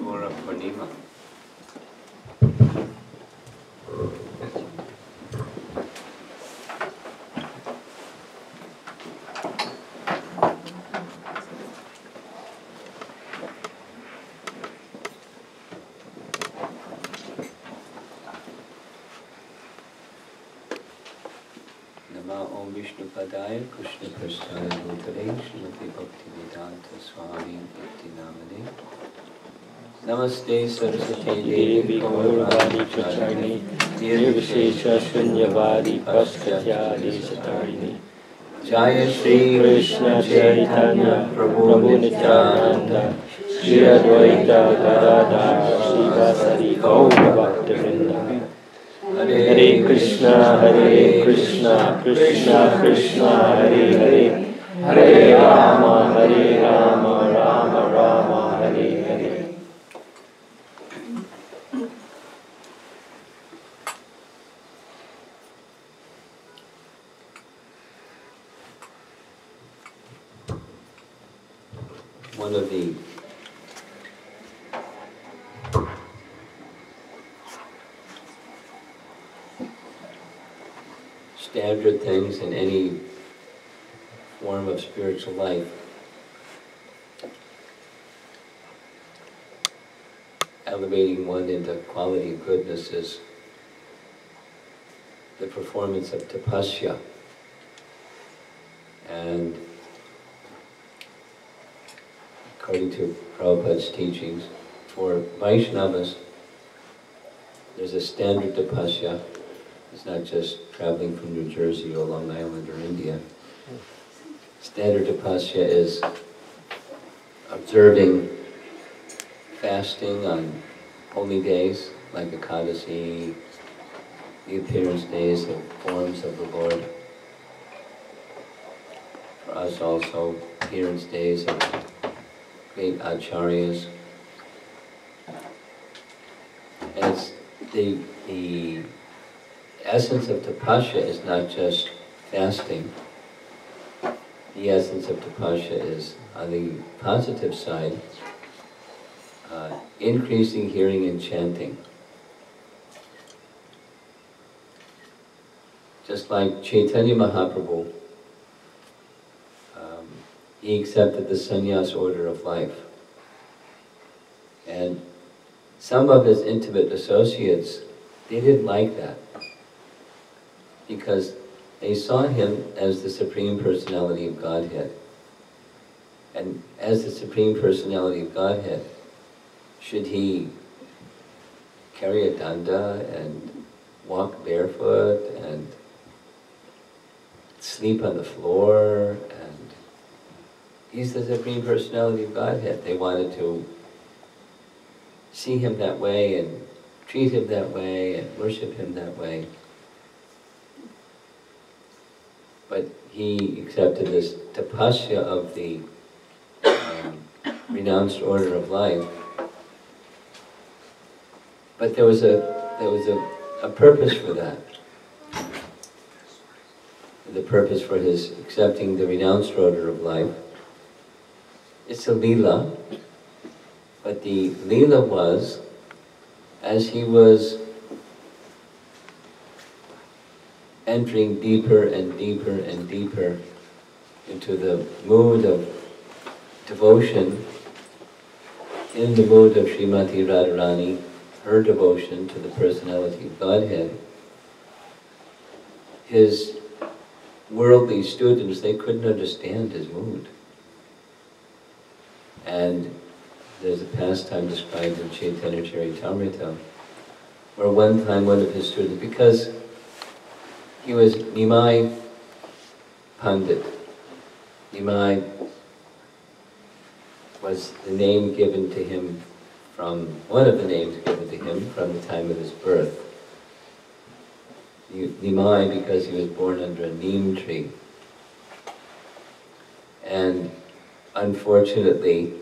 Gaura Purnima. Om Vishnu Padaya Krishna Prasthaya Bhutale Srimati Bhakti Vedanta Swami Bhakti Namade Namaste Saraswati Devi Gauravadi Pracharni Nirvishesha Shunyavadi Paschatya Desatarini Jaya Shri Krishna Chaitanya Prabhu Nityananda Shri Advaita Gadadhar Srivasadi Gaura Bhaktivinoda Hare Krishna, Krishna Krishna, Hare Hare, Hare Rama, Rama Rama, Hare Hare. One of the standard things in any form of spiritual life elevating one into quality of goodness is the performance of tapasya. And according to Prabhupada's teachings, for Vaishnavas, there's a standard tapasya. It's not just traveling from New Jersey or Long Island or India. Standard tapasya is observing fasting on holy days, like Ekadasi, the appearance days of forms of the Lord. For us also, appearance days of great acharyas. And it's the essence of tapasya is not just fasting. The essence of tapasya is, on the positive side, increasing hearing and chanting. Just like Chaitanya Mahaprabhu, he accepted the sannyas order of life. And some of his intimate associates, they didn't like that, because they saw him as the Supreme Personality of Godhead. And as the Supreme Personality of Godhead, should he carry a danda and walk barefoot and sleep on the floor? And he's the Supreme Personality of Godhead. They wanted to see him that way and treat him that way and worship him that way. But he accepted this tapasya of the renounced order of life. But there was a purpose for that. The purpose for his accepting the renounced order of life. It's a leela, but the leela was, as he was entering deeper and deeper and deeper into the mood of devotion, in the mood of Srimati Radharani, her devotion to the personality of Godhead, his worldly students, they couldn't understand his mood. And there's a pastime described in Chaitanya Charitamrita, where one time one of his students, because he was Nimai Pandit. Nimai was the name given to him from, one of the names given to him from the time of his birth. Nimai because he was born under a neem tree. And unfortunately,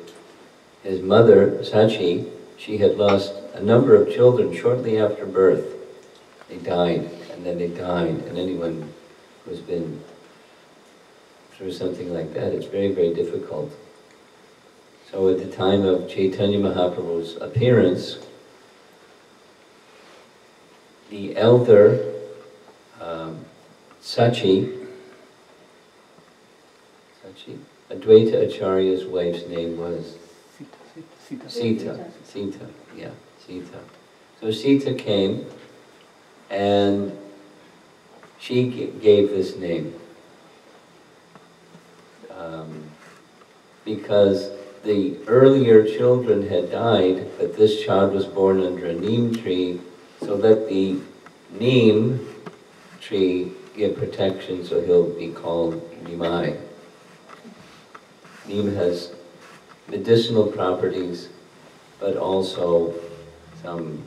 his mother, Sachi, she had lost a number of children shortly after birth. They died, and then they died, and anyone who's been through something like that, it's very, very difficult. So at the time of Chaitanya Mahaprabhu's appearance, the elder Sachi, Advaita Acharya's wife's name was Sita. Yeah, Sita. So Sita came and she gave this name because the earlier children had died, but this child was born under a neem tree, so let the neem tree give protection, so he'll be called Nimai. Neem has medicinal properties, but also some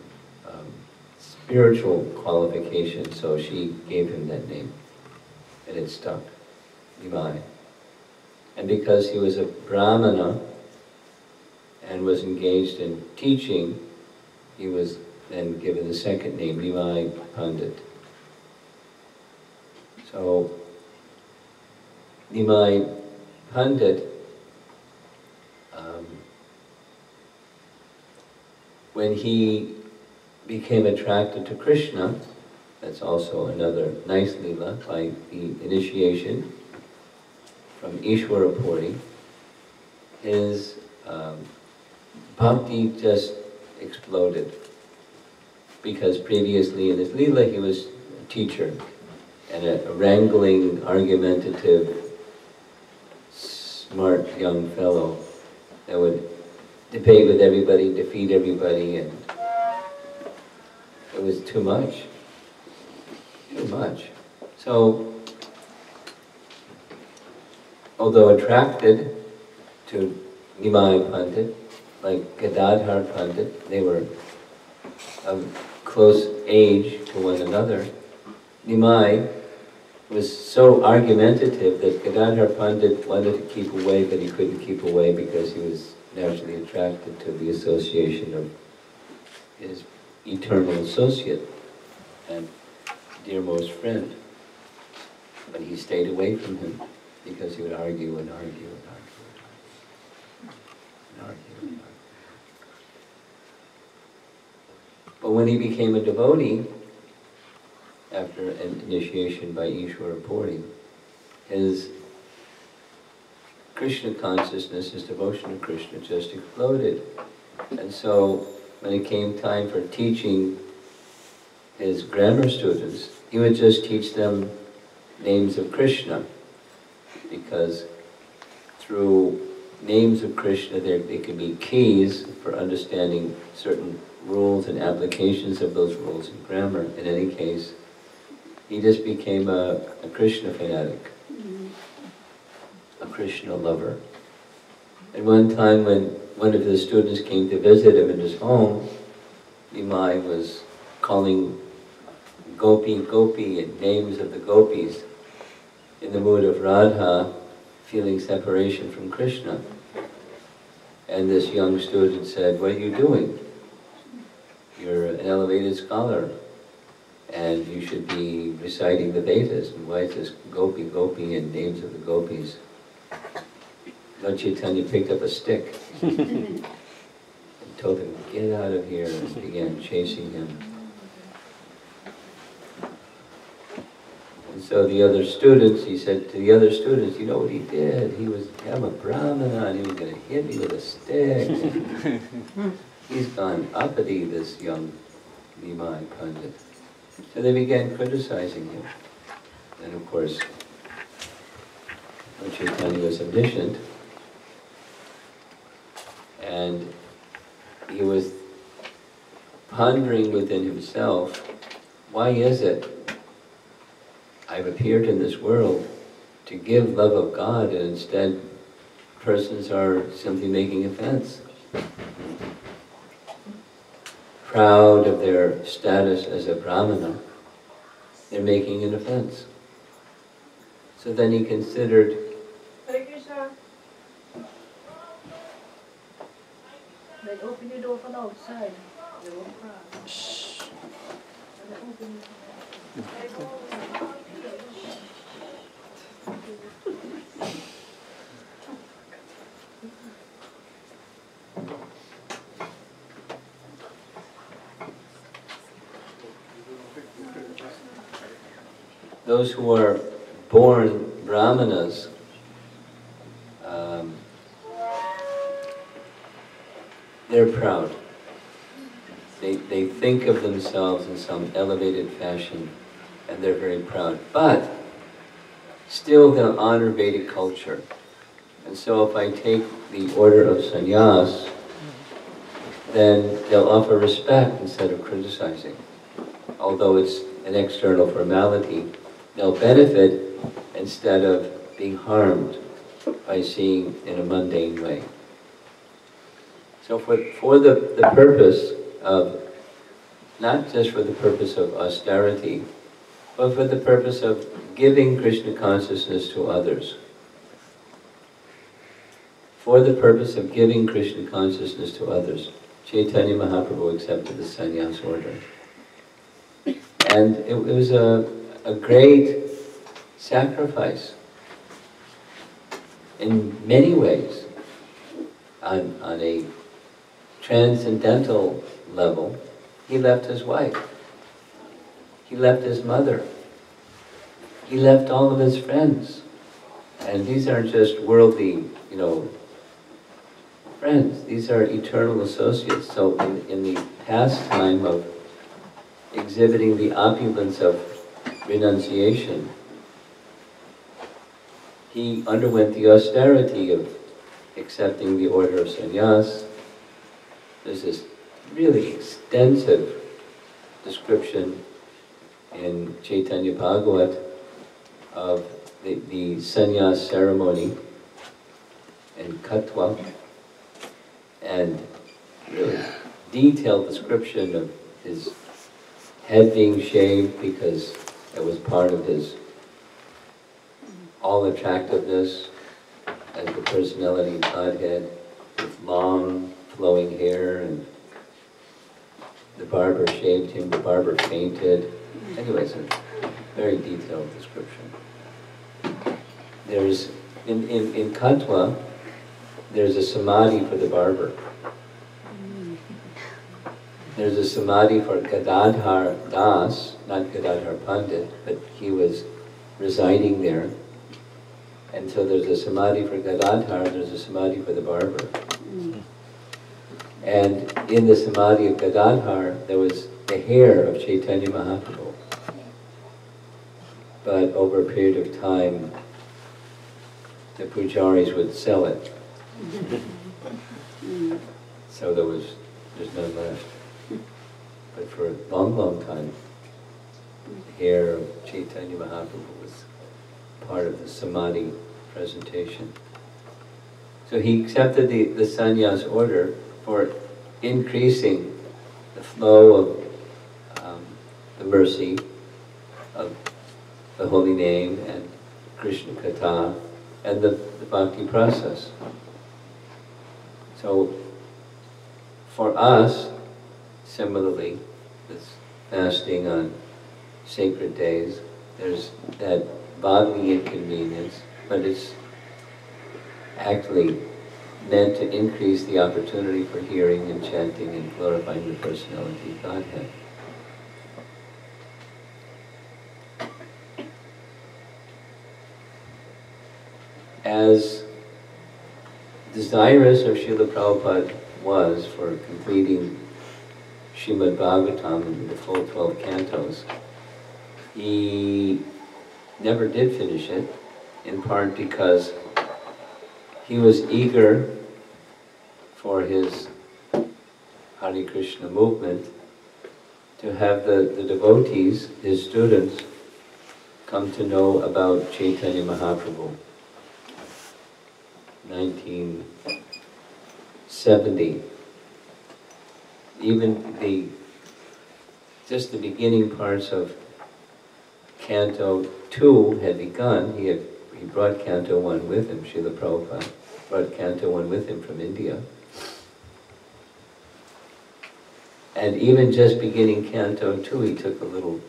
spiritual qualifications, so she gave him that name, and it stuck, Nimai. And because he was a Brahmana and was engaged in teaching, he was then given the second name, Nimai Pandit. So, Nimai Pandit, when he became attracted to Krishna, that's also another nice lila, by the initiation from Ishvara Puri, his bhakti just exploded. Because previously in his lila he was a teacher and a wrangling, argumentative, smart young fellow that would debate with everybody, defeat everybody, and it was too much. Too much. So, although attracted to Nimai Pandit, like Gadadhar Pandit, they were of close age to one another, Nimai was so argumentative that Gadadhar Pandit wanted to keep away, but he couldn't keep away because he was naturally attracted to the association of his eternal associate and dearmost friend. But he stayed away from him because he would argue and argue and argue and argue and argue. But when he became a devotee, after an initiation by Ishvara Puri, his Krishna consciousness, his devotion to Krishna just exploded. And so when it came time for teaching his grammar students, he would just teach them names of Krishna, because through names of Krishna they can be keys for understanding certain rules and applications of those rules in grammar. In any case, he just became a Krishna fanatic, a Krishna lover. And one time when one of his students came to visit him in his home, Nimai was calling Gopi, Gopi, and names of the gopis in the mood of Radha, feeling separation from Krishna. And this young student said, "What are you doing? You're an elevated scholar, and you should be reciting the Vedas, and why is this Gopi, Gopi, and names of the gopis?" Lord Chaitanya picked up a stick and told him, "Get out of here," and began chasing him. And so the other students, he said to the other students, "You know what he did? He was, I'm a Brahmana, and he was going to hit me with a stick. He's gone uppity, this young Nimai Pandit." So they began criticizing him. And of course, Lord Chaitanya was omniscient, and he was pondering within himself, why is it I've appeared in this world to give love of God, and instead persons are simply making offense, proud of their status as a Brahmana, they're making an offense. So then he considered, Hare Krishna. Like open your door from outside. They won't cry. Shh. Open those who are born brahmanas, they're proud. They think of themselves in some elevated fashion, and they're very proud. But still they'll honor Vedic culture. And so if I take the order of sannyas, then they'll offer respect instead of criticizing. Although it's an external formality, they'll benefit instead of being harmed by seeing in a mundane way. So for the purpose of, not just for the purpose of austerity, but for the purpose of giving Krishna consciousness to others. For the purpose of giving Krishna consciousness to others, Chaitanya Mahaprabhu accepted the sannyas order. And it was a great sacrifice in many ways. On a transcendental level, he left his wife, he left his mother, he left all of his friends. And these aren't just worldly, friends, these are eternal associates. So in the pastime of exhibiting the opulence of renunciation, he underwent the austerity of accepting the order of sannyas. There's this really extensive description in Chaitanya Bhagavat of the sannyas ceremony in Katwa, and really detailed description of his head being shaved because it was part of his all attractiveness as the personality of Godhead, with long flowing hair, and the barber shaved him, the barber fainted. Anyways, a very detailed description. There's, in Katwa, there's a samadhi for the barber. There's a samadhi for Gadadhar Das, not Gadadhar Pandit, but he was residing there. And so there's a samadhi for Gadadhar, there's a samadhi for the barber. And in the samadhi of Gadadhar, there was the hair of Chaitanya Mahaprabhu. But over a period of time, the pujaris would sell it. So there's none left. But for a long, long time, the hair of Chaitanya Mahaprabhu was part of the samadhi presentation. So he accepted the sannyas order for increasing the flow of the mercy of the holy name and Krishna Katha and the bhakti process. So for us, similarly, this fasting on sacred days, there's that bodily inconvenience, but it's actually meant to increase the opportunity for hearing and chanting and glorifying the personality of Godhead. As desirous of Srila Prabhupada was for completing Srimad Bhagavatam in the full 12 cantos, he never did finish it, in part because he was eager for his Hare Krishna movement to have the devotees, his students, come to know about Chaitanya Mahaprabhu. 1970. Even just the beginning parts of Canto 2 had begun. He brought Canto 1 with him. Srila Prabhupada brought Canto 1 with him from India. And even just beginning Canto 2, he took a little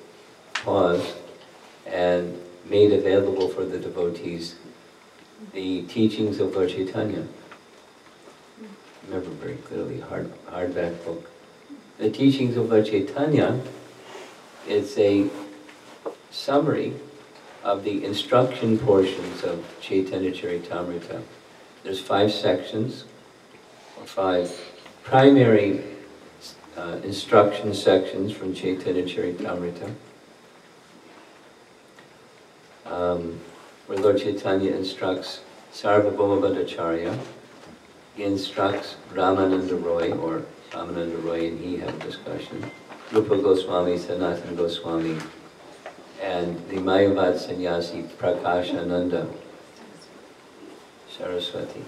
pause and made available for the devotees the teachings of Lord Chaitanya. I remember very clearly, hardback book. The teachings of Lord Chaitanya, it's a summary of the instruction portions of Chaitanya Charitamrita. There's 5 sections, or 5 primary instruction sections from Chaitanya Charitamrita, where Lord Chaitanya instructs Sarvabhauma Bhattacharya. He instructs Ramananda Roy, or Ramananda Roy and he have a discussion, Rupa Goswami, Sanatana Goswami, and the Mayavad Sannyasi Prakashananda Saraswati,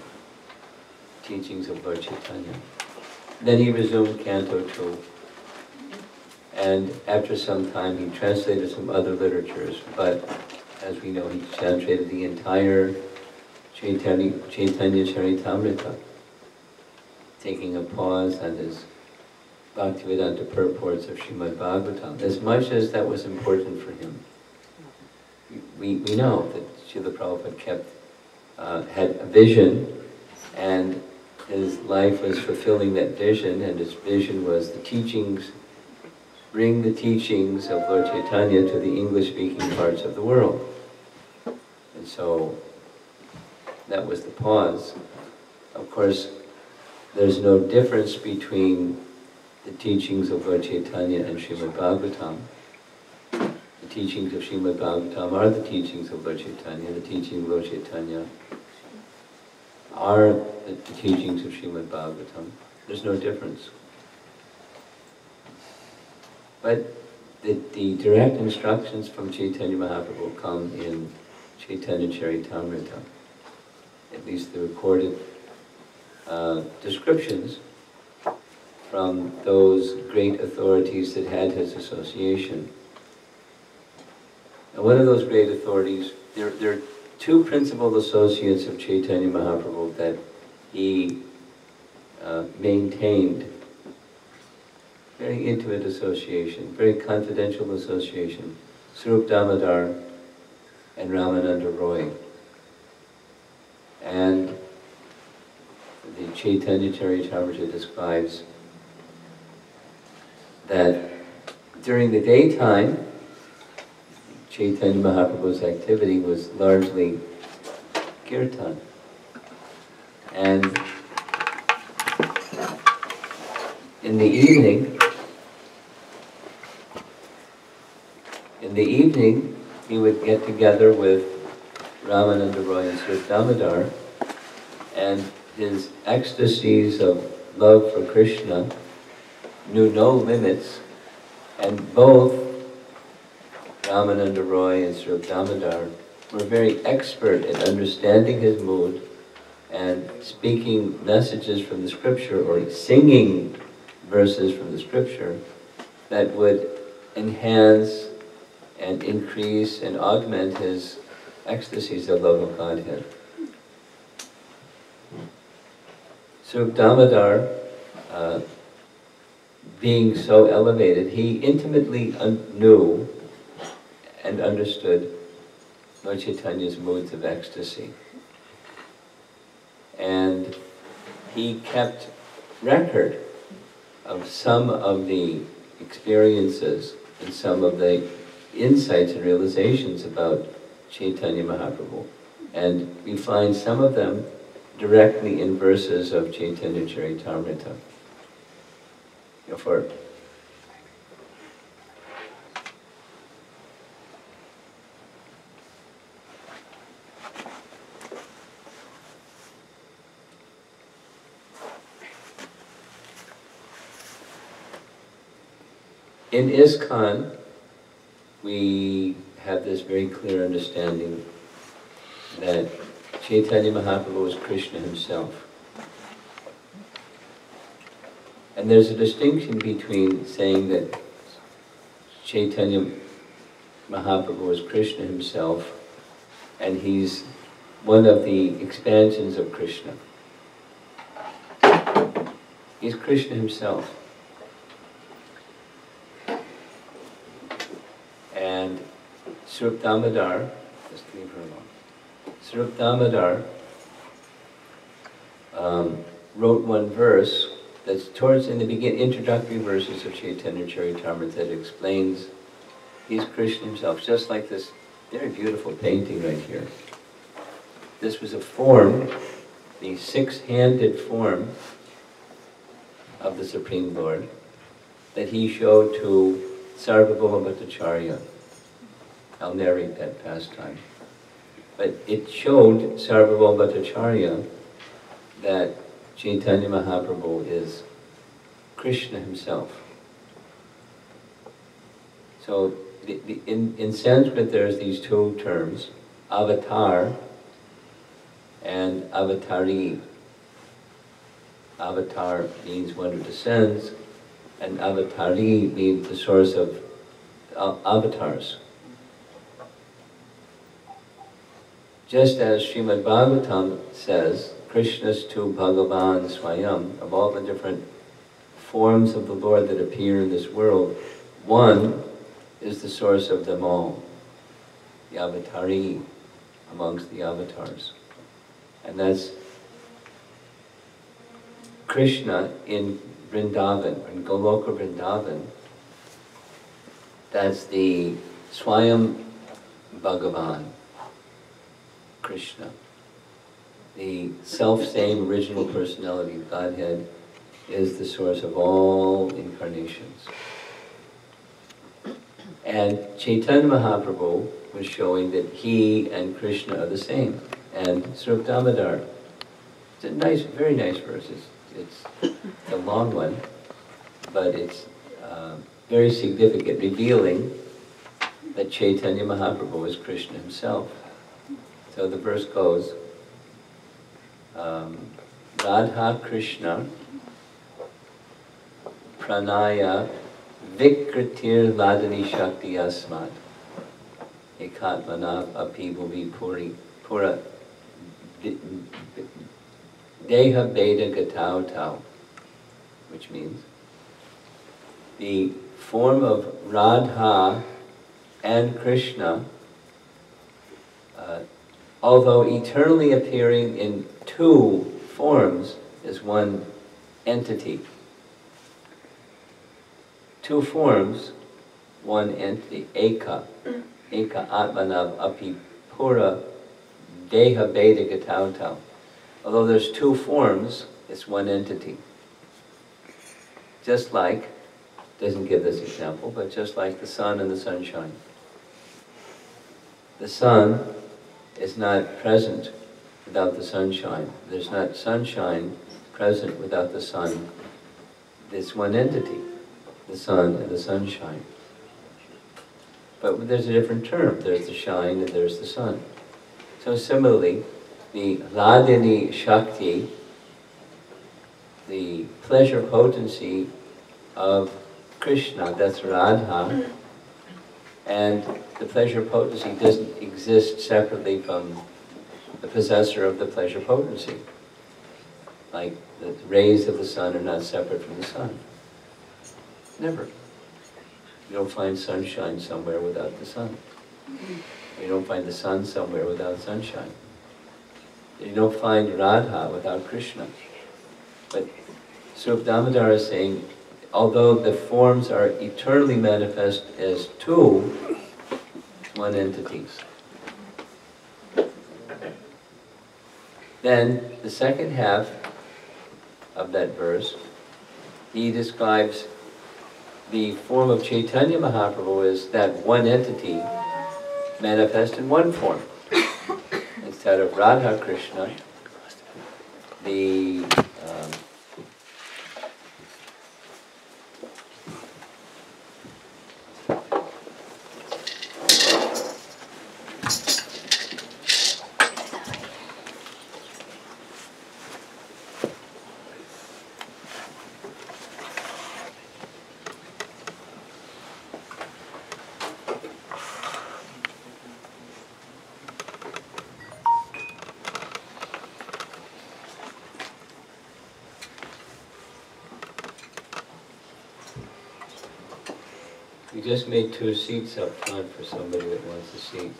teachings of Lord Chaitanya. Then he resumed Canto 2, and after some time he translated some other literatures, but as we know, he translated the entire Chaitanya Charitamrita, taking a pause on his Bhaktivedanta purports of Srimad Bhagavatam, as much as that was important for him. We know that Srila Prabhupada had a vision, and his life was fulfilling that vision, and his vision was the teachings, bring the teachings of Lord Chaitanya to the English-speaking parts of the world. And so, that was the pause. Of course, there's no difference between the teachings of Lord Chaitanya and Srimad Bhagavatam. The teachings of Srimad Bhagavatam are the teachings of Lord Chaitanya. The teachings of Lord Chaitanya are the teachings of Srimad Bhagavatam. There's no difference. But the direct instructions from Chaitanya Mahaprabhu come in Chaitanya Charitamrita. At least the recorded descriptions from those great authorities that had his association. And one of those great authorities, there are 2 principal associates of Chaitanya Mahaprabhu that he maintained very intimate association, very confidential association, Swarup Damodar and Ramananda Roy. And the Chaitanya Charitamrita describes that during the daytime, Chaitanya Mahaprabhu's activity was largely kirtan. And in the evening, he would get together with Ramananda Roy and Swarup Damodar, and his ecstasies of love for Krishna knew no limits, and both Ramananda Roy and Swarup Damodar were very expert at understanding his mood and speaking messages from the scripture, or singing verses from the scripture that would enhance and increase and augment his ecstasies of love of Godhead. Swarup Damodar, being so elevated, he intimately knew and understood Lord Chaitanya's moods of ecstasy. And he kept record of some of the experiences and some of the insights and realizations about Chaitanya Mahaprabhu. And we find some of them directly in verses of Chaitanya Charitamrita. Go for it. In ISKCON, we have this very clear understanding that Chaitanya Mahaprabhu is Krishna himself. And there's a distinction between saying that Chaitanya Mahaprabhu is Krishna himself, and he's one of the expansions of Krishna. He's Krishna himself. And Swarup Damodar, just leave her alone. Swarup Damodar wrote one verse that's in the introductory verses of Chaitanya Charitamrita that explains he's Krishna himself, just like this Very beautiful painting right here. This was a form, the six-handed form of the Supreme Lord that he showed to Sarvabhauma Bhattacharya. I'll narrate that pastime. But it showed Sarvabhauma Bhattacharya that Chaitanya Mahaprabhu is Krishna himself. So in Sanskrit there's these two terms, avatar and avatari. Avatar means one who descends, and avatari means the source of avatars. Just as Srimad Bhagavatam says, Krishnastu Bhagavan Swayam, of all the different forms of the Lord that appear in this world, one is the source of them all, the avatari amongst the avatars. And that's Krishna in Vrindavan, in Goloka Vrindavan. That's the Swayam Bhagavan, Krishna. The self-same original personality of Godhead is the source of all incarnations. And Chaitanya Mahaprabhu was showing that he and Krishna are the same. And Srup Damodar, it's a nice, very nice verse. It's a long one, but it's very significant, revealing that Chaitanya Mahaprabhu is Krishna himself. So the verse goes, Radha Krishna Pranaya Vikritir Ladani Shakti Asmat Ekatmanav Api Bhuvi Pura Deha Veda Gatau Tau, which means the form of Radha and Krishna, although eternally appearing in two forms, is one entity. Two forms, one entity, Eka Atmanav Api Pura Deha Veda Gatau Tau. Although there's two forms, it's one entity. Just like, doesn't give this example, but just like the sun and the sunshine. The sun is not present without the sunshine. There's not sunshine present without the sun. It's one entity, the sun and the sunshine. But there's a different term. There's the shine and there's the sun. So similarly, the Ladini Shakti, the pleasure potency of Krishna, that's Radha, and the pleasure potency doesn't exist separately from the possessor of the pleasure potency. Like the rays of the sun are not separate from the sun. Never. You don't find sunshine somewhere without the sun. You don't find the sun somewhere without sunshine. You don't find Radha without Krishna. But Srup Damodar is saying, although the forms are eternally manifest as two, one entity. Then, the second half of that verse, he describes the form of Chaitanya Mahaprabhu as that one entity manifest in one form. Instead of Radha Krishna, the we just made 2 seats up front for somebody that wants a seat.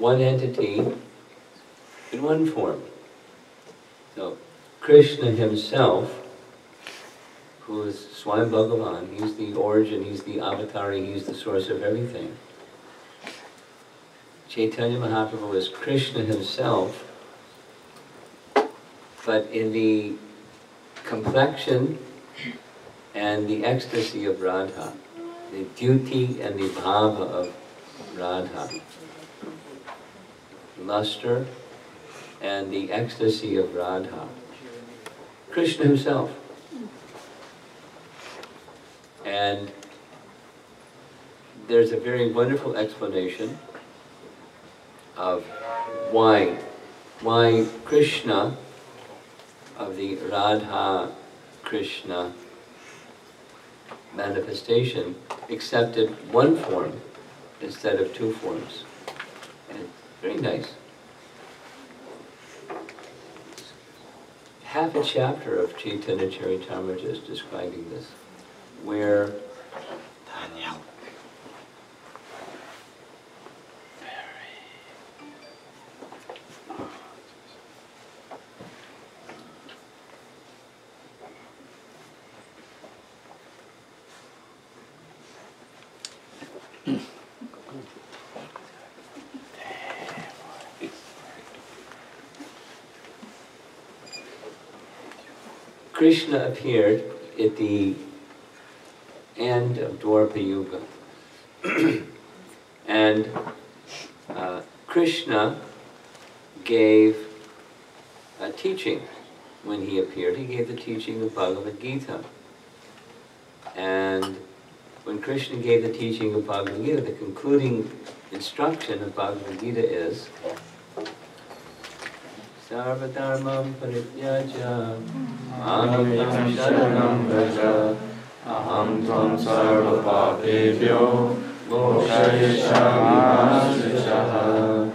one entity in one form. So Krishna himself, who is Swayam Bhagavan, he's the origin, he's the avatar, he's the source of everything. Chaitanya Mahaprabhu is Krishna himself, but in the complexion and the ecstasy of Radha, the beauty and the bhava of Radha, luster and the ecstasy of Radha, Krishna himself. And there's a very wonderful explanation of why Krishna, of the Radha Krishna manifestation, accepted one form instead of two forms. And it's very nice. Half a chapter of Chaitanya Charitamrita is describing this, where Krishna appeared at the end of Dwapara Yuga. And Krishna gave a teaching when he appeared. He gave the teaching of Bhagavad Gita. And when Krishna gave the teaching of Bhagavad Gita, the concluding instruction of Bhagavad Gita is Sarvadharmam parityaja mamekam sharanam vraja aham tvam sarvapapebhyo mokshayishyami ma.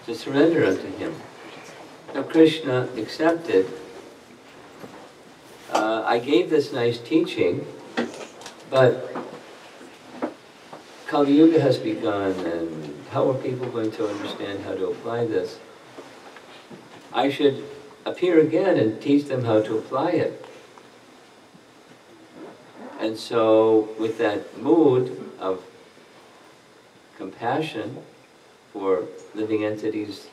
To surrender unto him. Now Krishna accepted, I gave this nice teaching, but Kali Yuga has begun, and how are people going to understand how to apply this? I should appear again and teach them how to apply it. And so, with that mood of compassion for living entities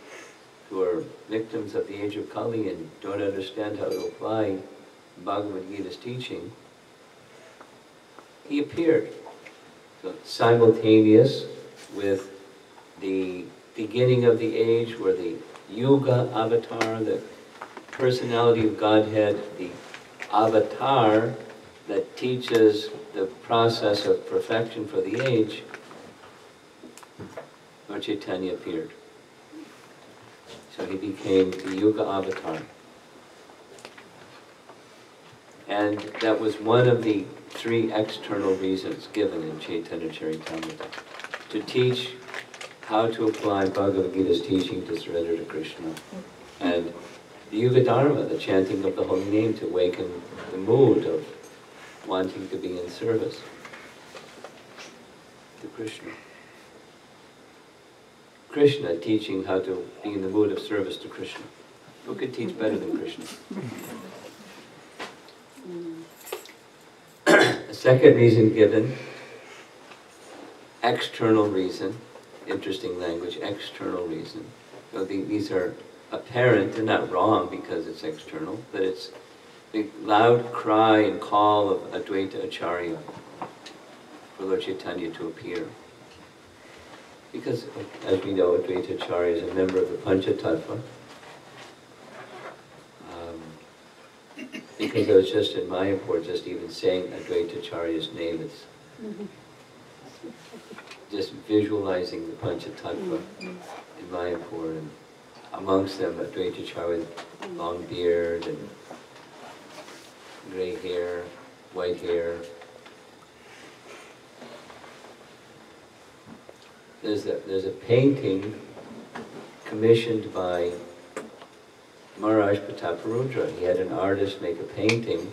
who are victims of the age of Kali and don't understand how to apply Bhagavad Gita's teaching, he appeared. So, simultaneous with the beginning of the age, where the Yuga avatar, the personality of Godhead, the avatar that teaches the process of perfection for the age, Lord Chaitanya appeared. So he became the Yuga avatar. And that was one of the three external reasons given in Chaitanya Charitamrita, to teach how to apply Bhagavad Gita's teaching to surrender to Krishna. And the Yuga Dharma, the chanting of the holy name, to awaken the mood of wanting to be in service to Krishna. Krishna teaching how to be in the mood of service to Krishna. Who could teach better than Krishna? A second reason given, external reason. Interesting language, external reason. So these are apparent, they're not wrong because it's external, but it's the loud cry and call of Advaita Acharya for Lord Chaitanya to appear. Because, as we know, Advaita Acharya is a member of the Panchatattva. Because I was just in Mayapur, just even saying Advaita Acharya's name, it's just visualizing the Panchatattva in Mayapur, and amongst them Advaita Acharya with long beard and gray hair, white hair. There's a painting commissioned by Maharaj Prataparudra. He had an artist make a painting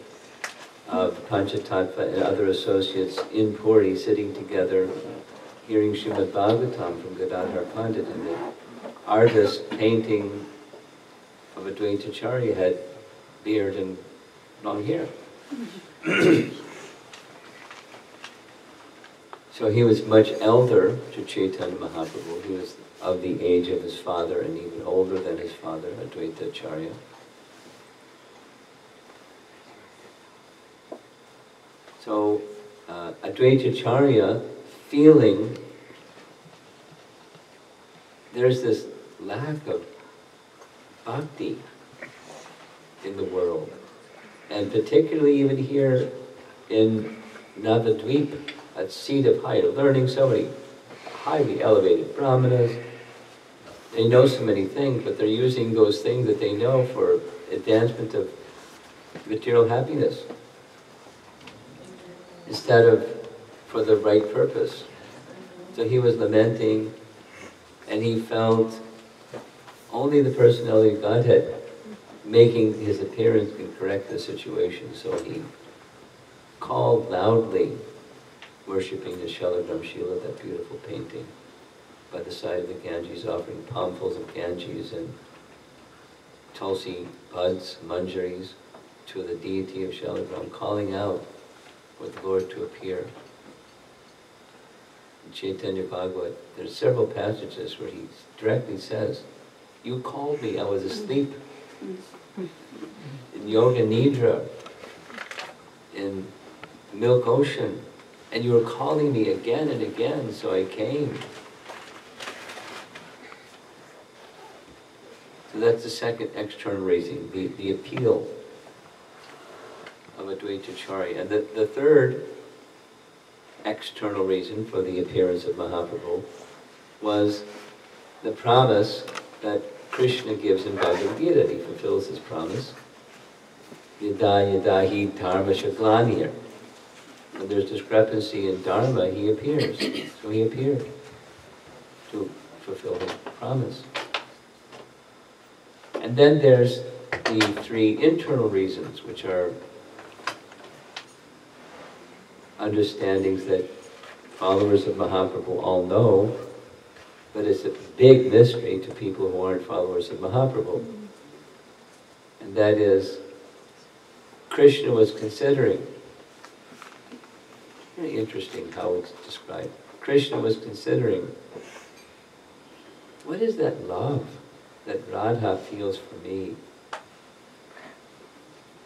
of Panchatattva and other associates in Puri sitting together, hearing Srimad Bhagavatam from Gadadhar Pandit, and artist painting of Advaitacharya had beard and long hair. So he was much elder to Chaitanya Mahaprabhu. He was of the age of his father and even older than his father, Advaitacharya. So Advaitacharya, feeling there's this lack of bhakti in the world, and particularly even here in Navadvip, a seat of higher learning, so many highly elevated brahmanas. They know so many things, but they're using those things that they know for advancement of material happiness instead of for the right purpose. So he was lamenting, and he felt only the personality of Godhead making his appearance can correct the situation. So he called loudly, worshipping the Shalagram Shila, that beautiful painting, by the side of the Ganges, offering palmfuls of Ganges and tulsi buds, manjaris, to the deity of Shalagram, calling out for the Lord to appear. In Chaitanya Bhagavat, there's several passages where he directly says, "You called me, I was asleep in Yoga Nidra, in the Milk Ocean, and you were calling me again and again, so I came." So that's the second external reason, the appeal of Advaitacharya. And the third external reason for the appearance of Mahaprabhu was the promise that Krishna gives in Bhagavad Gita. He fulfills his promise. Yada yada hi dharma shaglanir. When there's discrepancy in dharma, he appears. So he appeared to fulfill his promise. And then there's the three internal reasons, which are understandings that followers of Mahaprabhu all know, but it's a big mystery to people who aren't followers of Mahaprabhu. And that is, Krishna was considering, very interesting how it's described, Krishna was considering, what is that love that Radha feels for me?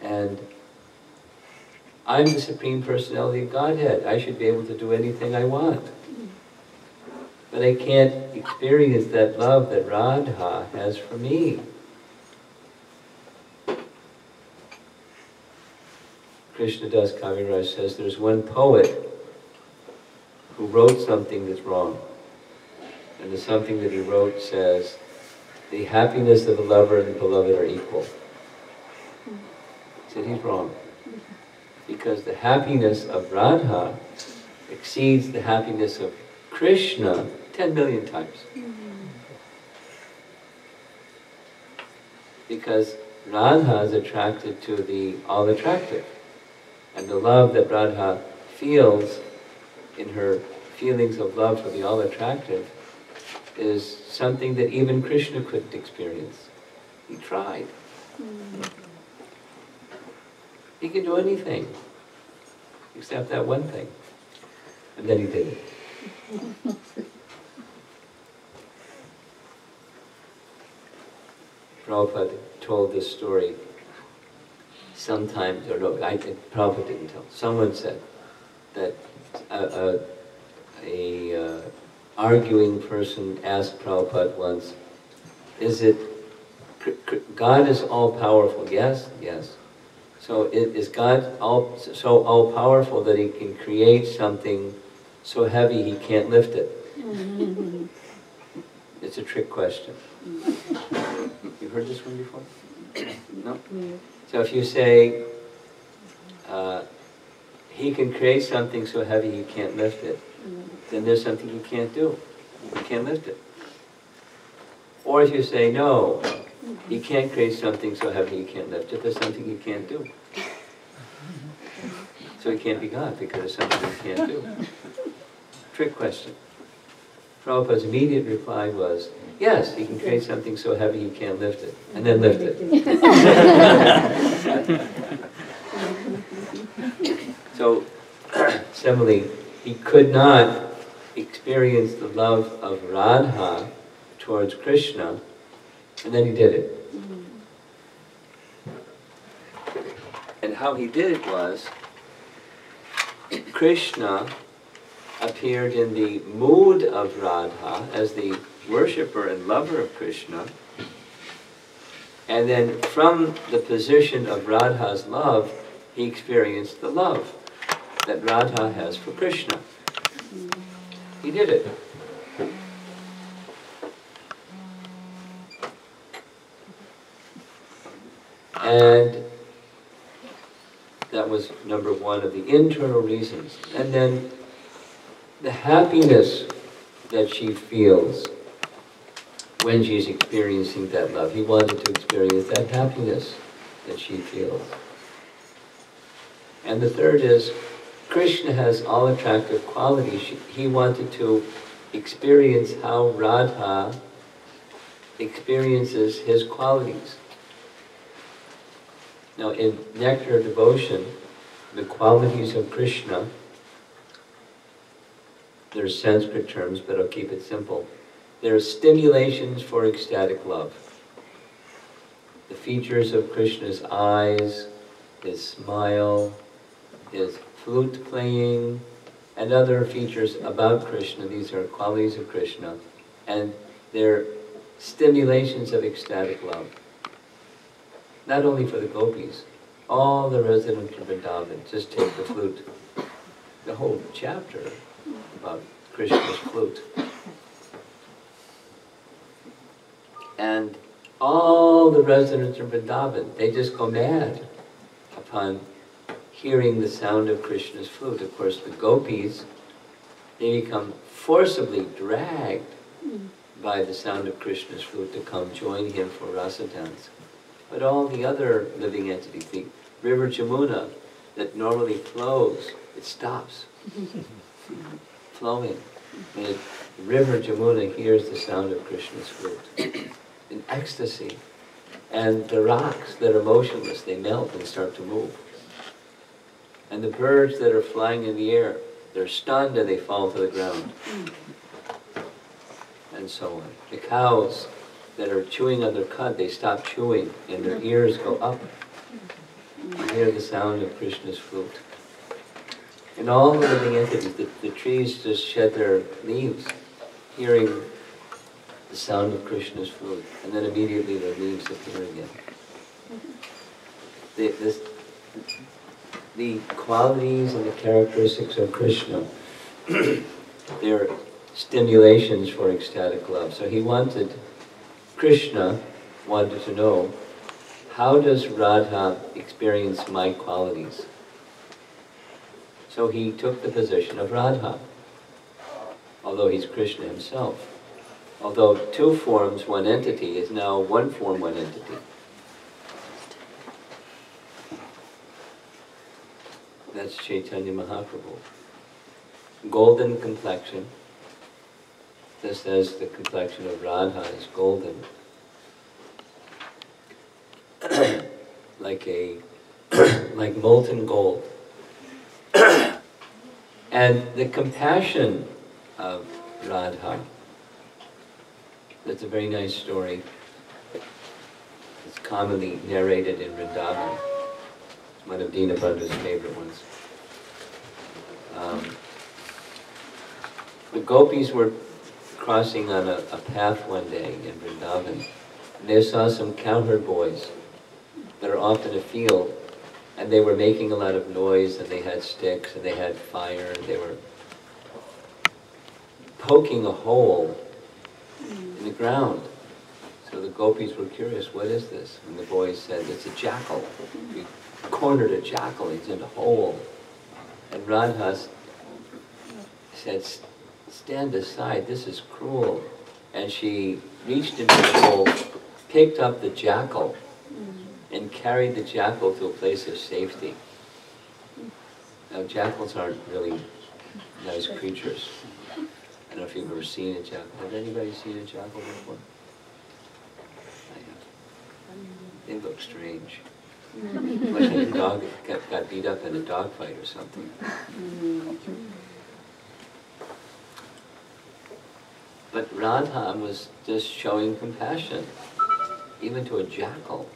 And I'm the Supreme Personality of Godhead. I should be able to do anything I want. But I can't experience that love that Radha has for me. Krishnadas Kaviraj says there's one poet who wrote something that's wrong. And the something that he wrote says, the happiness of the lover and the beloved are equal. He said he's wrong. Because the happiness of Radha exceeds the happiness of Krishna 10 million times. Because Radha is attracted to the all-attractive. And the love that Radha feels in her feelings of love for the all-attractive is something that even Krishna couldn't experience. He tried. He could do anything, except that one thing. And then he did it. Prabhupada told this story sometimes, or no, Prabhupada didn't tell. Someone said that a arguing person asked Prabhupada once, is it, God is all-powerful? Yes? Yes. So is God so all-powerful that he can create something so heavy he can't lift it? It's a trick question. You've heard this one before? No? So if you say, he can create something so heavy he can't lift it, then there's something he can't do. He can't lift it. Or if you say, no, he can't create something so heavy he can't lift it, there's something he can't do. So he can't be God because there's something he can't do. Trick question. Prabhupada's immediate reply was, Yes, he can create something so heavy you can't lift it, and then lift it. So, similarly, he could not experience the love of Radha towards Krishna, and then he did it. And how he did it was, Krishna appeared in the mood of Radha as the worshipper and lover of Krishna, and then from the position of Radha's love, he experienced the love that Radha has for Krishna. He did it. And that was number one of the internal reasons. And then the happiness that she feels when she's experiencing that love. He wanted to experience that happiness that she feels. And the third is, Krishna has all attractive qualities. He wanted to experience how Radha experiences his qualities. Now, in Nectar of Devotion, the qualities of Krishna, there's Sanskrit terms, but I'll keep it simple. There are stimulations for ecstatic love. The features of Krishna's eyes, his smile, his flute playing, and other features about Krishna. These are qualities of Krishna, and they're stimulations of ecstatic love. Not only for the gopis, all the residents of Vrindavan. Just take the flute, the whole chapter about Krishna's flute. And all the residents of Vrindavan, they just go mad upon hearing the sound of Krishna's flute. Of course, the gopis, they become forcibly dragged by the sound of Krishna's flute to come join him for rasa dance. But all the other living entities, the river Jamuna that normally flows, it stops flowing. And the river Jamuna hears the sound of Krishna's flute in ecstasy. And the rocks that are motionless, they melt and start to move. And the birds that are flying in the air, they're stunned and they fall to the ground. And so on. The cows that are chewing on their cud, they stop chewing and their ears go up. You hear the sound of Krishna's flute. And all the living entities, the trees just shed their leaves, hearing the sound of Krishna's flute, and then immediately their leaves appear again. The qualities and the characteristics of Krishna, they're stimulations for ecstatic love. So Krishna wanted to know, how does Radha experience my qualities? So he took the position of Radha, although he's Krishna himself. Although two forms, one entity, is now one form, one entity. That's Chaitanya Mahaprabhu. Golden complexion, just as the complexion of Radha is golden. like molten gold. And the compassion of Radha, that's a very nice story. It's commonly narrated in Vrindavan. It's one of Dinabandhu's favorite ones. The gopis were crossing on a path one day in Vrindavan, and they saw some cowherd boys that are off in a field, and they were making a lot of noise, and they had sticks, and they had fire, and they were poking a hole in the ground. So the gopis were curious, what is this? And the boys said, it's a jackal. We cornered a jackal, he's in a hole. And Radha said, stand aside, this is cruel. And she reached into the hole, picked up the jackal, and carried the jackal to a place of safety. Now jackals aren't really nice creatures. don't know if you've ever seen a jackal. Has anybody seen a jackal before? I have. They look strange. Like a dog got beat up in a dog fight or something. But Radha was just showing compassion, even to a jackal.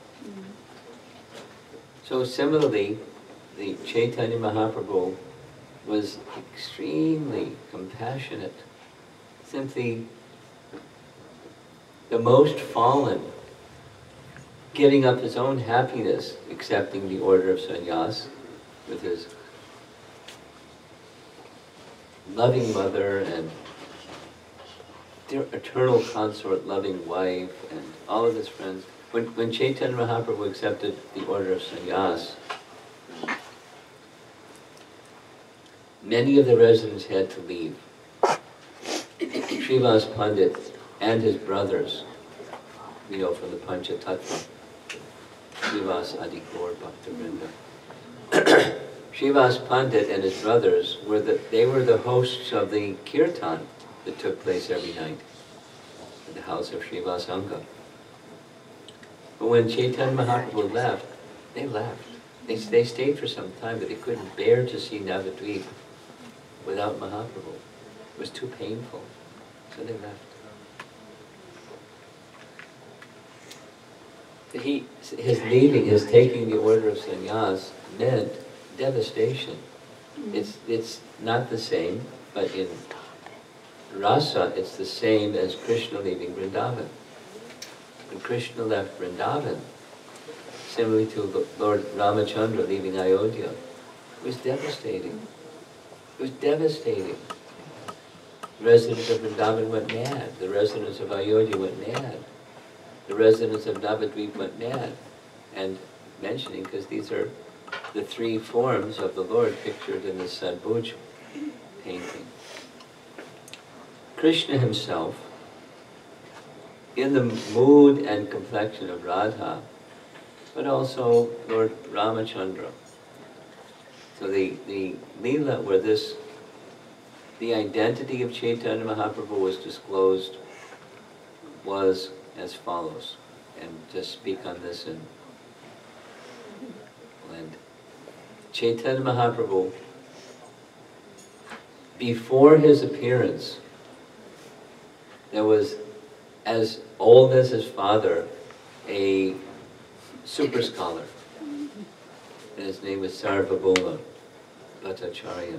So similarly, the Chaitanya Mahaprabhu was extremely compassionate. Simply the most fallen, giving up his own happiness, accepting the order of sannyas with his loving mother and their eternal consort, loving wife, and all of his friends. When Chaitanya Mahaprabhu accepted the order of sannyas, many of the residents had to leave. Srivas Pandit and his brothers, we know from the Panchatattva, Srivas Adigaur Bhaktavrinda. Srivas Pandit and his brothers were the hosts of the kirtan that took place every night at the house of Srivas Anga. But when Chaitanya Mahaprabhu left, they left. They stayed for some time, but they couldn't bear to see Navadvip without Mahaprabhu. It was too painful, so they left. His leaving, his taking the order of sannyas meant devastation. It's not the same, but in rasa it's the same as Krishna leaving Vrindavan. When Krishna left Vrindavan, similarly to Lord Ramachandra leaving Ayodhya, it was devastating. It was devastating. The residents of Vrindavan went mad. The residents of Ayodhya went mad. The residents of Navadvip went mad. And mentioning, because these are the three forms of the Lord pictured in the Sadbhuj painting. Krishna himself, in the mood and complexion of Radha, but also Lord Ramachandra. So the Leela where the identity of Chaitanya Mahaprabhu was disclosed was as follows. And just speak on this and end. Chaitanya Mahaprabhu, before his appearance, there was, as old as his father, a super scholar. And his name was Sarvabhauma Bhattacharya.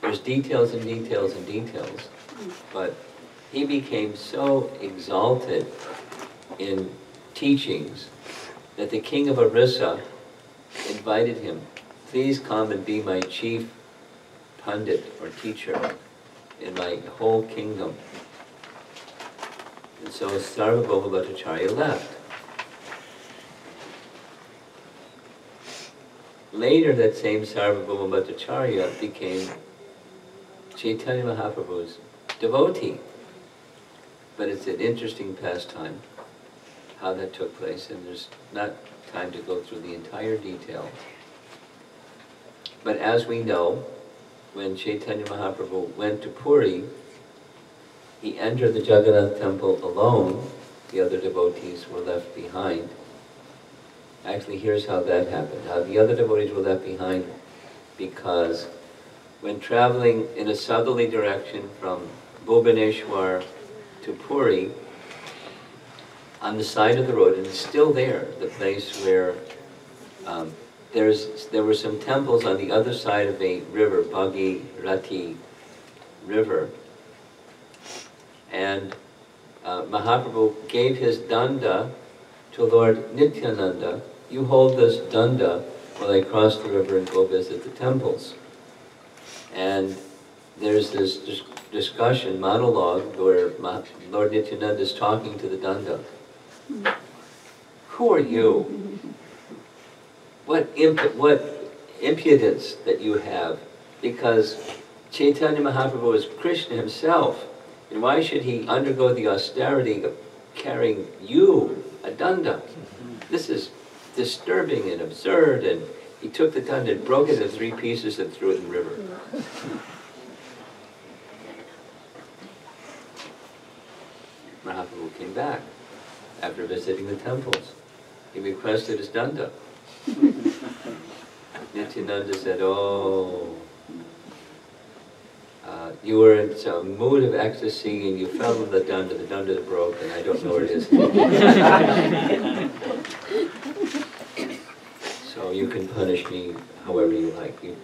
There's details and details and details, but he became so exalted in teachings that the king of Orissa invited him, please come and be my chief pundit or teacher in my whole kingdom. And so Sarvabhauma Bhattacharya left. Later, that same Sarvabhauma Bhattacharya became Chaitanya Mahaprabhu's devotee. But it's an interesting pastime, how that took place, and there's not time to go through the entire detail. But as we know, when Chaitanya Mahaprabhu went to Puri, he entered the Jagannath temple alone. The other devotees were left behind. Actually, here's how that happened. How the other devotees were left behind because when traveling in a southerly direction from Bhubaneswar to Puri, on the side of the road, and it's still there, the place where there were some temples on the other side of a river, Bhagirati River, and Mahaprabhu gave his danda to Lord Nityananda. You hold this danda while I cross the river and go visit the temples. And there's this discussion, monologue, where Lord Nityananda is talking to the danda. Who are you? What impudence that you have, because Chaitanya Mahaprabhu is Krishna himself, and why should he undergo the austerity of carrying you, a danda? This is disturbing and absurd, and he took the danda and broke it into 3 pieces and threw it in the river. back after visiting the temples. He requested his danda. Nityananda said, oh, you were in some mood of ecstasy and you fell in the danda broke, and I don't know where it is. So you can punish me however you like. And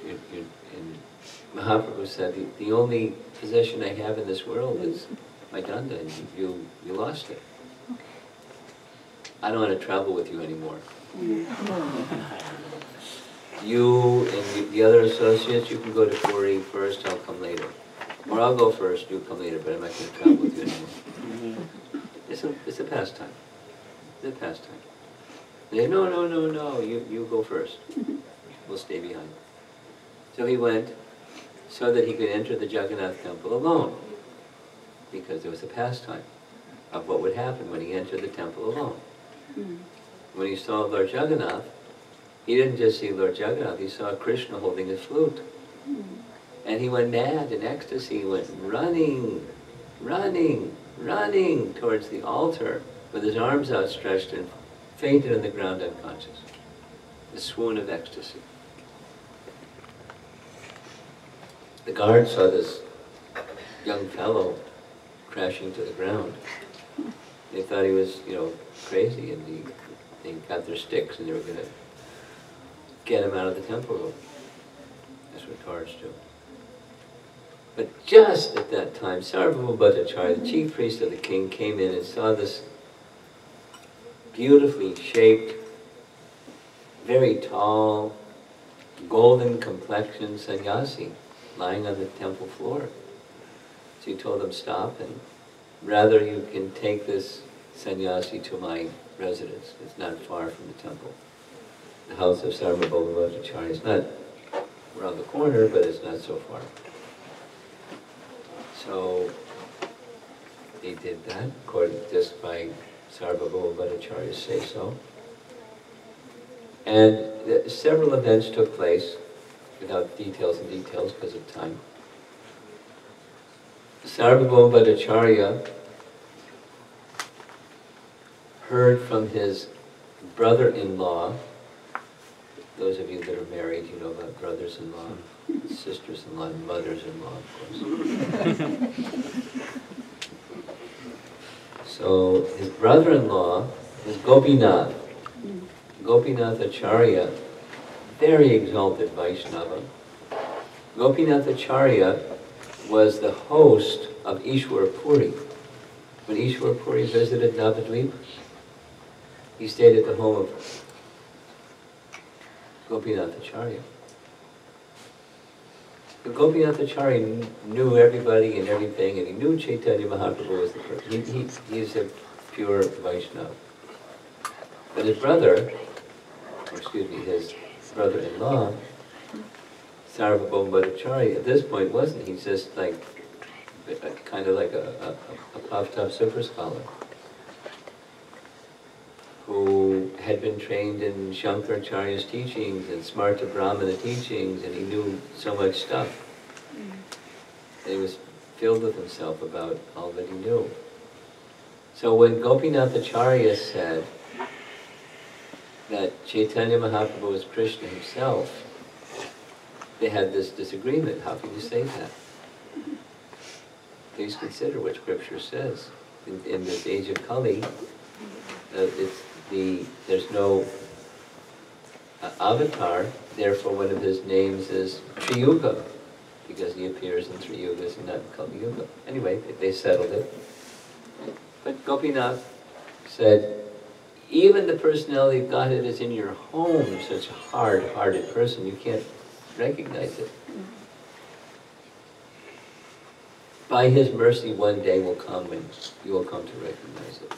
Mahaprabhu said, the only possession I have in this world is my danda, and you lost it. I don't want to travel with you anymore. You and the other associates, you can go to Puri first, I'll come later. Or I'll go first, you come later, but I'm not going to travel with you anymore. It's a pastime. It's a pastime. They said, no, you go first. We'll stay behind. So he went so that he could enter the Jagannath temple alone, because there was a pastime of what would happen when he entered the temple alone. When he saw Lord Jagannath, he didn't just see Lord Jagannath, he saw Krishna holding his flute. And he went mad in ecstasy. He went running towards the altar with his arms outstretched and fainted on the ground unconscious. The swoon of ecstasy. The guard saw this young fellow crashing to the ground. They thought he was, crazy, and they got their sticks and they were going to get him out of the temple room. That's what guards do. But just at that time, Sarvabhauma Bhattacharya, the chief priest of the king, came in and saw this beautifully shaped, very tall, golden complexioned sannyasi lying on the temple floor. So he told him, stop, and rather you can take this sannyasi to my residence. It's not far from the temple. The house of Sarvabhauma Bhattacharya is not around the corner, but it's not so far. So they did that, according just by Sarvabhauma Bhattacharya's say-so. And several events took place, without details because of time. Sarvabhauma Bhattacharya heard from his brother-in-law. Those of you that are married, you know about brothers-in-law, sisters-in-law, and mothers-in-law, of course. So his brother-in-law is Gopinath. Gopinath Acharya, very exalted Vaishnava. Gopinath Acharya was the host of Ishwara Puri. When Ishwara Puri visited Navadvip, he stayed at the home of Gopinath Acharya. But Gopinath Acharya knew everybody and everything, and he knew Chaitanya Mahaprabhu was the person. He's a pure Vaishnava. But his brother, his brother-in-law, Sarvabhauma Bhattacharya, at this point wasn't. He's just like, kind of like a puffed-up super scholar who had been trained in Shankaracharya's teachings and Smarta Brahmana teachings, and he knew so much stuff. And he was filled with himself about all that he knew. So when Gopinath Acharya said that Chaitanya Mahaprabhu was Krishna himself, they had this disagreement. How can you say that? Please consider what Scripture says. In this age of Kali, there's no avatar, therefore one of his names is Triyuga, because he appears in three yugas and not in Kali Yuga. Anyway, they settled it. But Gopinath said, even the personality of Godhead is in your home. You're such a hard-hearted person, you can't recognize it. By His mercy, one day will come when you will come to recognize it.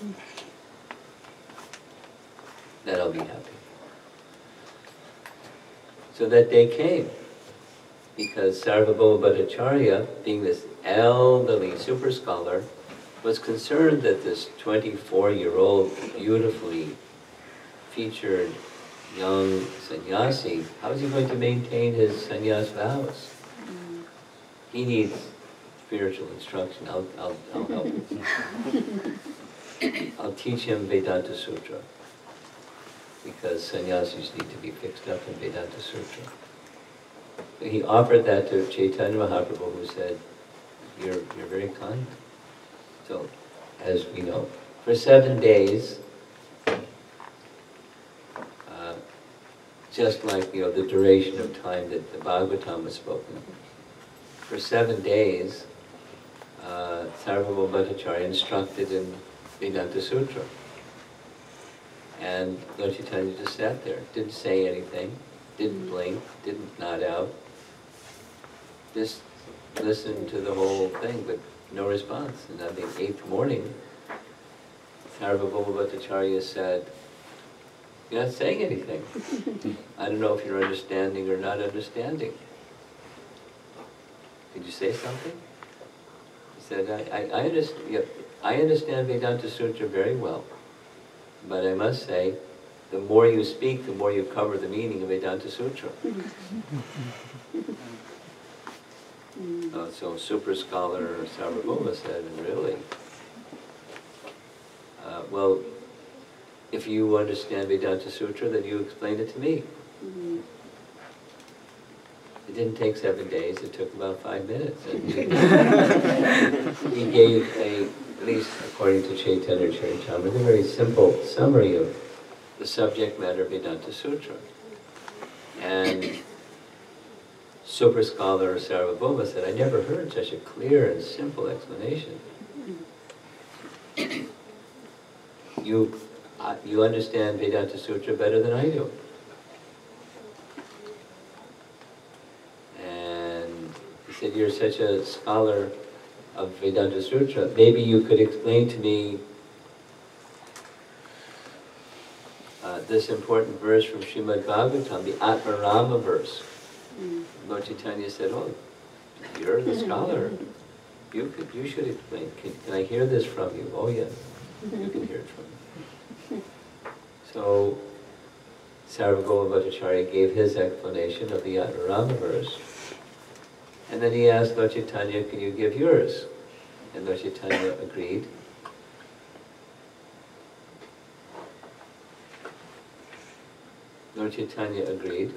Then I'll be happy. So that day came, because Sarvabhauma Bhattacharya, being this elderly super scholar, was concerned that this 24-year-old, beautifully featured young sannyasi, how is he going to maintain his sannyas vows? He needs spiritual instruction. I'll help him. I'll teach him Vedanta Sutra, because sannyasis need to be fixed up in Vedanta Sutra. So he offered that to Chaitanya Mahaprabhu, who said, you're very kind. So, as we know, for 7 days, just like the duration of time that the Bhagavatam was spoken, for 7 days, Sarvabhauma Bhattacharya instructed in Vedanta Sutra. And Lord Chaitanya just sat there, didn't say anything, didn't blink, didn't nod out, just listened to the whole thing, but no response. And on the 8th morning, Sarvabhauma Bhattacharya said, you're not saying anything. I don't know if you're understanding or not understanding. Did you say something? He said, I understand Vedanta Sutra very well, but I must say, the more you speak, the more you cover the meaning of Vedanta Sutra. So super scholar Sarvabhauma said, really? Well, if you understand Vedanta Sutra, then you explain it to me. It didn't take 7 days, it took about 5 minutes. And he gave at least according to Chaitanya Charitamrita, a very simple summary of the subject matter of Vedanta Sutra. And super scholar Sarvabhauma said, I never heard such a clear and simple explanation. You understand Vedanta Sutra better than I do. And he said, you're such a scholar of Vedanta Sutra, maybe you could explain to me this important verse from Srimad Bhagavatam, the Atmarama verse. Lord Chaitanya said, oh, you're the scholar. You should explain. Can I hear this from you? Oh yes, you can hear it from me. So Sarvabhauma Bhattacharya gave his explanation of the Atmarama verse. And then he asked Lord Chaitanya, can you give yours? And Lord Chaitanya agreed. Lord Chaitanya agreed.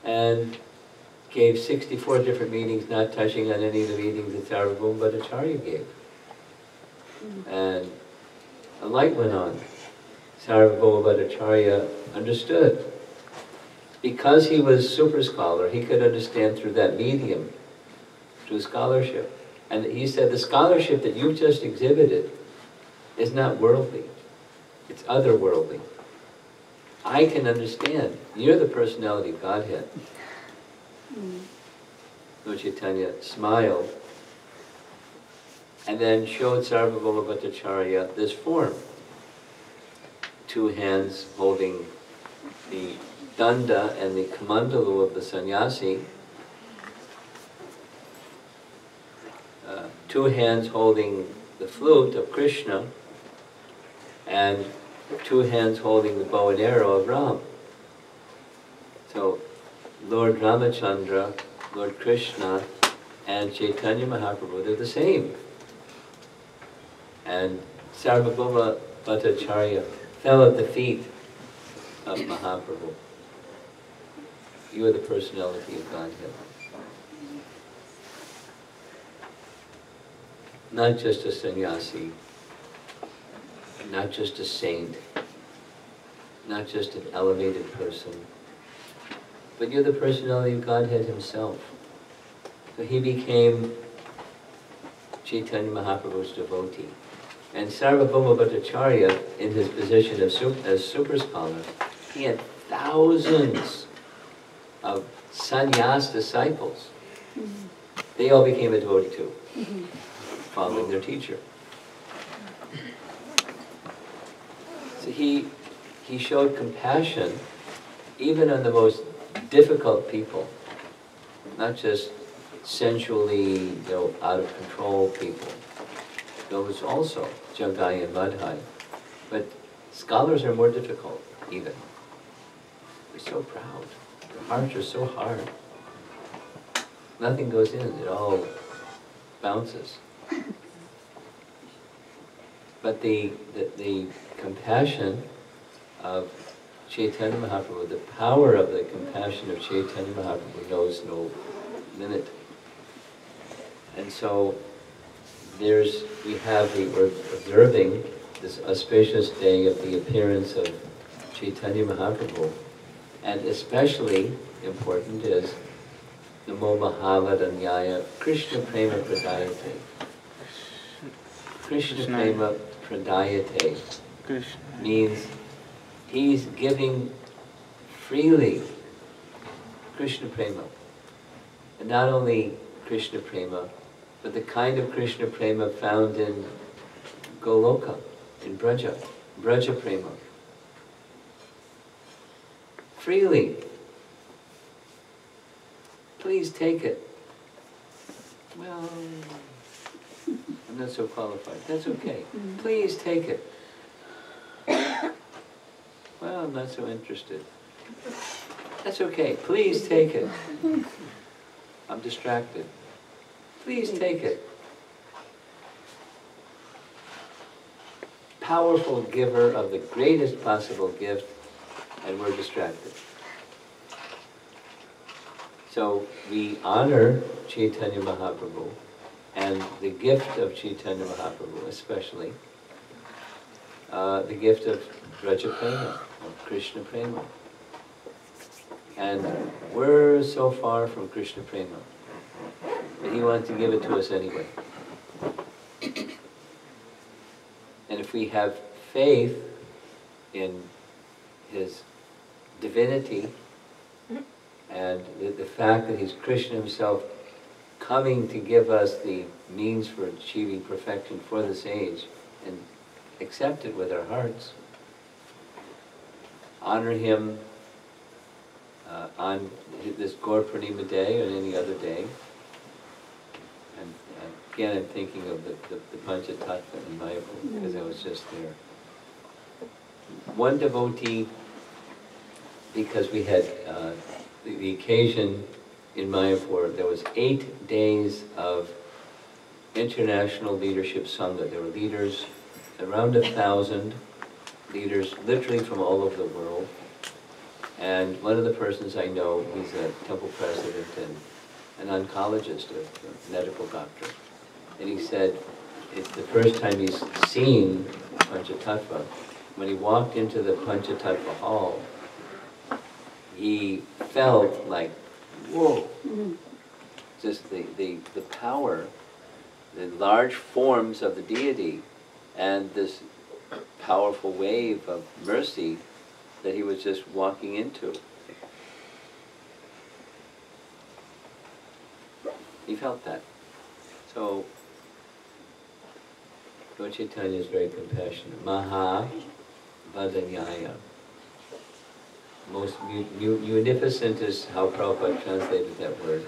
And gave 64 different meanings, not touching on any of the meanings that Sarvabhauma Bhattacharya gave. And a light went on. Sarvabhauma Bhattacharya understood. Because he was super scholar, he could understand through that medium, through scholarship. And he said, the scholarship that you've just exhibited is not worldly, it's otherworldly. I can understand. You're the personality of Godhead. Lord Chaitanya smiled and then showed Sarvabhauma Bhattacharya this form. 2 hands holding the danda and the kamandalu of the sannyasi. 2 hands holding the flute of Krishna, and 2 hands holding the bow and arrow of Ram. So Lord Ramachandra, Lord Krishna, and Chaitanya Mahaprabhu, they're the same. And Sarvabhauma Bhattacharya fell at the feet of Mahaprabhu. You are the personality of Godhead. Not just a sannyasi, not just a saint, not just an elevated person, but you're the personality of Godhead himself. So he became Chaitanya Mahaprabhu's devotee. And Sarvabhauma Bhattacharya, in his position as super scholar, he had thousands of sannyas disciples. They all became a devotee too, following their teacher. So he showed compassion even on the most difficult people, not just sensually, out of control people. Those also, Jagai and Madhai. But scholars are more difficult, even. They're so proud. Their hearts are so hard. Nothing goes in, it all bounces. But the compassion of Chaitanya Mahaprabhu, the power of the compassion of Chaitanya Mahaprabhu knows no limit. And so we're observing this auspicious day of the appearance of Chaitanya Mahaprabhu, and especially important is Namo Mahavadanyaya Krishna Prema Pradayate. Krishna Prema Pradayate means he's giving freely Krishna Prema. And not only Krishna Prema, but the kind of Krishna Prema found in Goloka, in Braja Prema. Freely. Please take it. Well, I'm not so qualified. That's okay. Please take it. Well, I'm not so interested. That's okay. Please take it. I'm distracted. Please take it. Powerful giver of the greatest possible gift, and we're distracted. So we honor Chaitanya Mahaprabhu and the gift of Chaitanya Mahaprabhu, especially the gift of Braja Prema, of Krishna Prema. And we're so far from Krishna Prema, but he wants to give it to us anyway. And if we have faith in his divinity, and the fact that he's Krishna himself coming to give us the means for achieving perfection for this age, and accept it with our hearts, honor him on this Gaura Purnima day or any other day. And again, I'm thinking of the Panchatattva in Mayapur, because I was just there. One devotee, because we had the occasion in Mayapur, there was 8 days of international leadership sangha. There were leaders, around 1,000 leaders, literally from all over the world. And one of the persons I know, he's a temple president and an oncologist, a medical doctor. And he said it's the first time he's seen Panchatattva. When he walked into the Panchatattva hall, he felt like, whoa, just the power, the large forms of the deity, and this powerful wave of mercy that he was just walking into. He felt that. So, Lord Chaitanya is very compassionate. Maha Vadanyaya. Most munificent is how Prabhupada translated that word.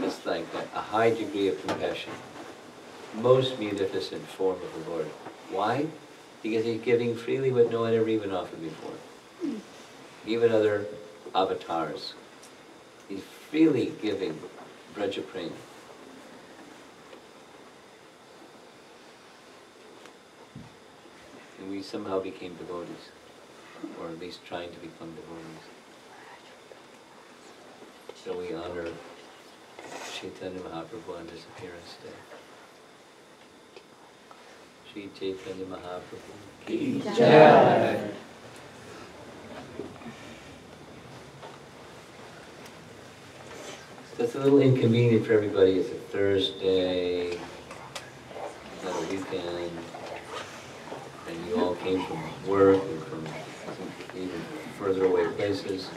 It's like a high degree of compassion. Most munificent form of the Lord. Why? Because he's giving freely what no one ever even offered before. Even other avatars. He's freely giving Braja Prema. And we somehow became devotees, or at least trying to become devotees. So we honor Chaitanya Mahaprabhu on his appearance day. Shri Chaitanya Mahaprabhu ki jai. So it's a little inconvenient for everybody. It's a Thursday, not a weekend, and you all came from work and from even further away places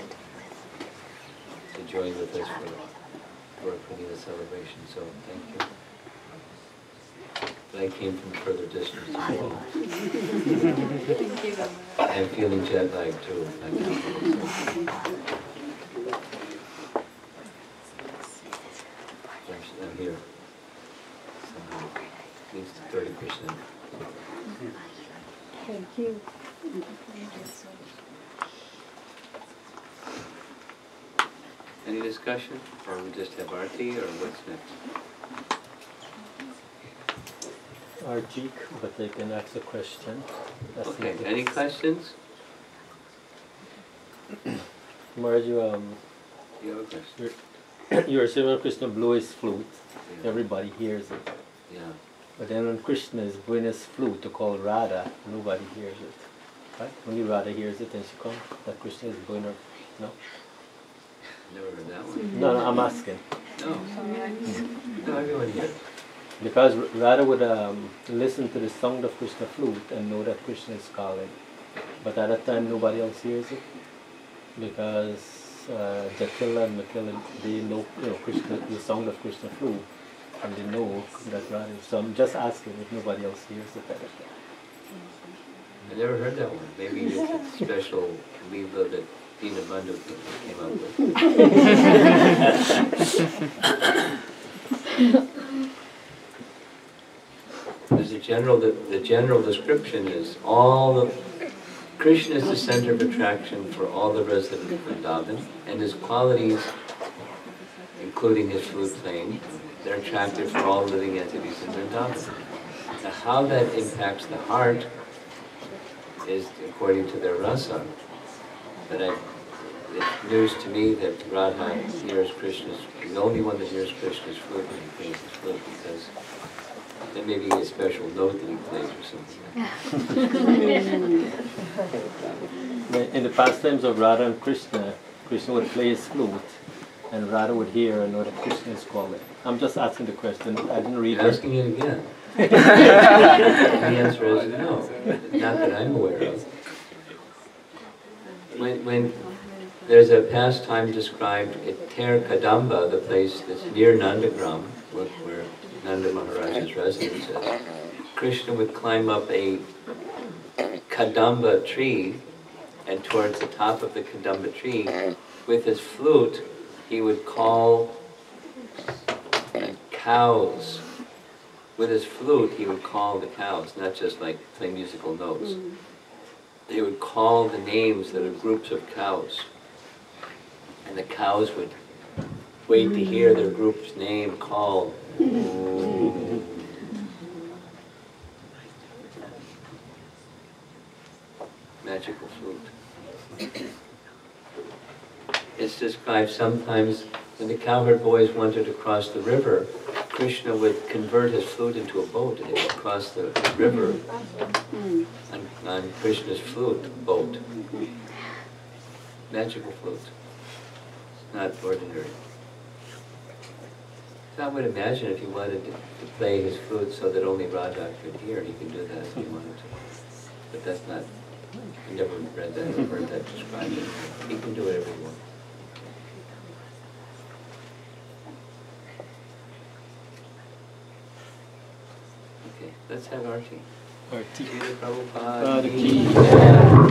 to join with us for Gaura Purnima celebration. So thank you. But I came from further distance as well. I'm feeling jet lagged too. I'm here somehow, at least 30%. Thank you. Any discussion, or we just have our tea, or what's next? Arjik, but I can ask a question. That's Okay, not it. any questions? Maharaj, You have a question? your Srimad Krishna blew his flute. Yeah. Everybody hears it. Yeah. But then when Krishna is blowing his flute to call Radha, nobody hears it. Right? Only Radha hears it and she comes. That Krishna is blowing her. No? Never heard that one. No, I'm asking. No. No, everyone hears. Because Radha would listen to the sound of Krishna flute and know that Krishna is calling. But at that time nobody else hears it. Because Jatila and Makila, they know, Krishna, the sound of Krishna flute, and they know that Radha. So I'm just asking if nobody else hears it at that time. I never heard that one. Maybe it's a special leela that Dina Bandhu came up with. There's the general description is Krishna is the center of attraction for all the residents of Vrindavan, and his qualities, including his flute playing, they're attractive for all living entities in Vrindavan. Now how that impacts the heart is according to their rasa. But it's news to me that Radha hears Krishna's, the only one that hears Krishna's flute when he plays his flute, because there may be a special note that he plays or something. In the pastimes of Radha and Krishna, Krishna would play his flute, and Radha would hear and know that Krishna is calling. I'm just asking the question. I didn't read it. Asking it again. The answer is no, not that I'm aware of. When there's a pastime described at Ter Kadamba, the place that's near Nandagram, where Nanda Maharaj's residence is, Krishna would climb up a Kadamba tree, and towards the top of the Kadamba tree, with his flute, he would call cows. With his flute, he would call the cows, not just like play musical notes. They would call the names that are groups of cows. And the cows would wait to hear their group's name called. Magical flute. It's described sometimes when the cowherd boys wanted to cross the river, Krishna would convert his flute into a boat and they would cross the river on Krishna's flute boat. Magical flute. It's not ordinary. So I would imagine if he wanted to play his flute so that only Radha could hear, he could do that if he wanted to. But that's not, I never read that or heard that described. He can do whatever he wants. Okay, let's have Arti. Arti. Prabhupada. Arti.